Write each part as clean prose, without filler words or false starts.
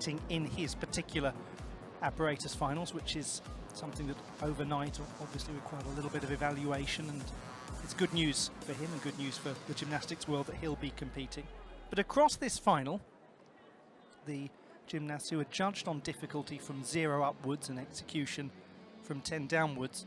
competing in his particular apparatus finals, which is something that overnight obviously required a little bit of evaluation, and it's good news for him and good news for the gymnastics world that he'll be competing. But across this final, the gymnasts who are judged on difficulty from 0 upwards and execution from 10 downwards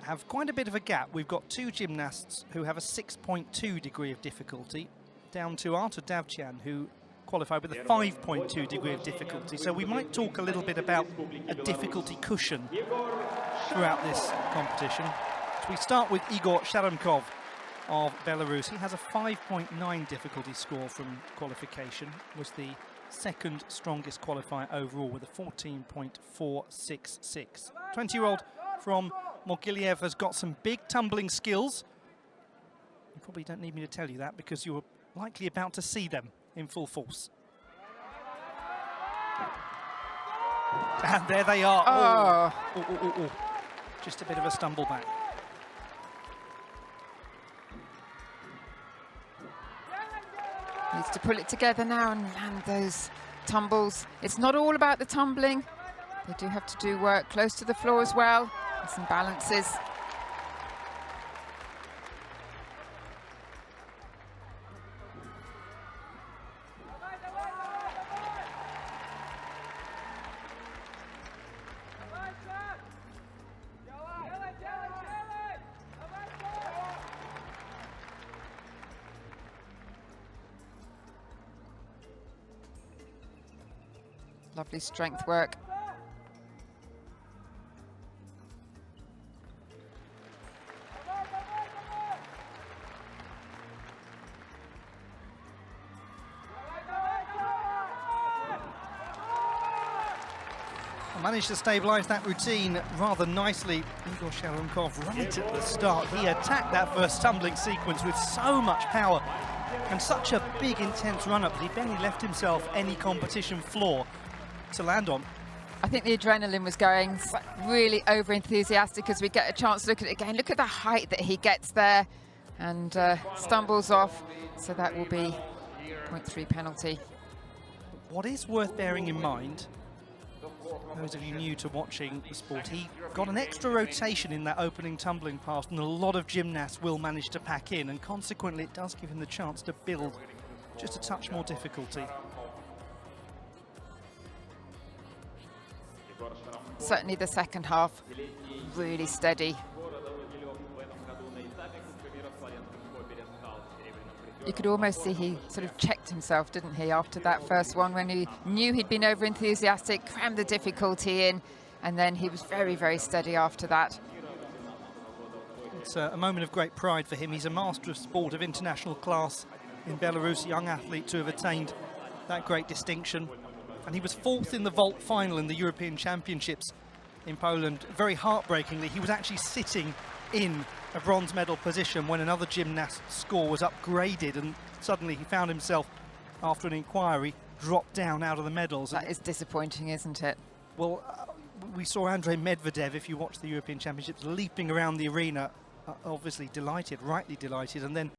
have quite a bit of a gap. We've got 2 gymnasts who have a 6.2 degree of difficulty, down to Artur Davtyan, who qualified with a 5.2 degree of difficulty. So we might talk a little bit about a difficulty cushion throughout this competition. So we start with Igor Sharamkou of Belarus. He has a 5.9 difficulty score from qualification, was the second strongest qualifier overall with a 14.466. 20-year-old from Mogiliev has got some big tumbling skills. You probably don't need me to tell you that because you're likely about to see them in full force. And there they are. Oh. Oh. Just a bit of a stumble back. Needs to pull it together now and land those tumbles. It's not all about the tumbling. They do have to do work close to the floor as well. And some balances. Lovely strength work. Managed to stabilise that routine rather nicely. Igor Sharamkou right at the start. He attacked that first tumbling sequence with so much power and such a big, intense run-up that he barely left himself any competition floor to land on. I think the adrenaline was going really over-enthusiastic as we get a chance to look at it again. Look at the height that he gets there and stumbles off. So that will be 0.3 penalty. What is worth bearing in mind, those of you new to watching the sport, he got an extra rotation in that opening tumbling pass, and a lot of gymnasts will manage to pack in, and consequently it does give him the chance to build just a touch more difficulty. Certainly the second half, really steady. You could almost see he sort of checked himself, didn't he, after that first one, when he knew he'd been over-enthusiastic, crammed the difficulty in, and then he was very, very steady after that. It's a moment of great pride for him. He's a master of sport of international class in Belarus, a young athlete to have attained that great distinction. And he was 4th in the vault final in the European Championships in Poland. Very heartbreakingly, he was actually sitting in a bronze medal position when another gymnast's score was upgraded, and suddenly he found himself, after an inquiry, dropped down out of the medals. That is disappointing, isn't it? Well, we saw Andrei Medvedev, if you watched the European Championships, leaping around the arena, obviously delighted, rightly delighted, and then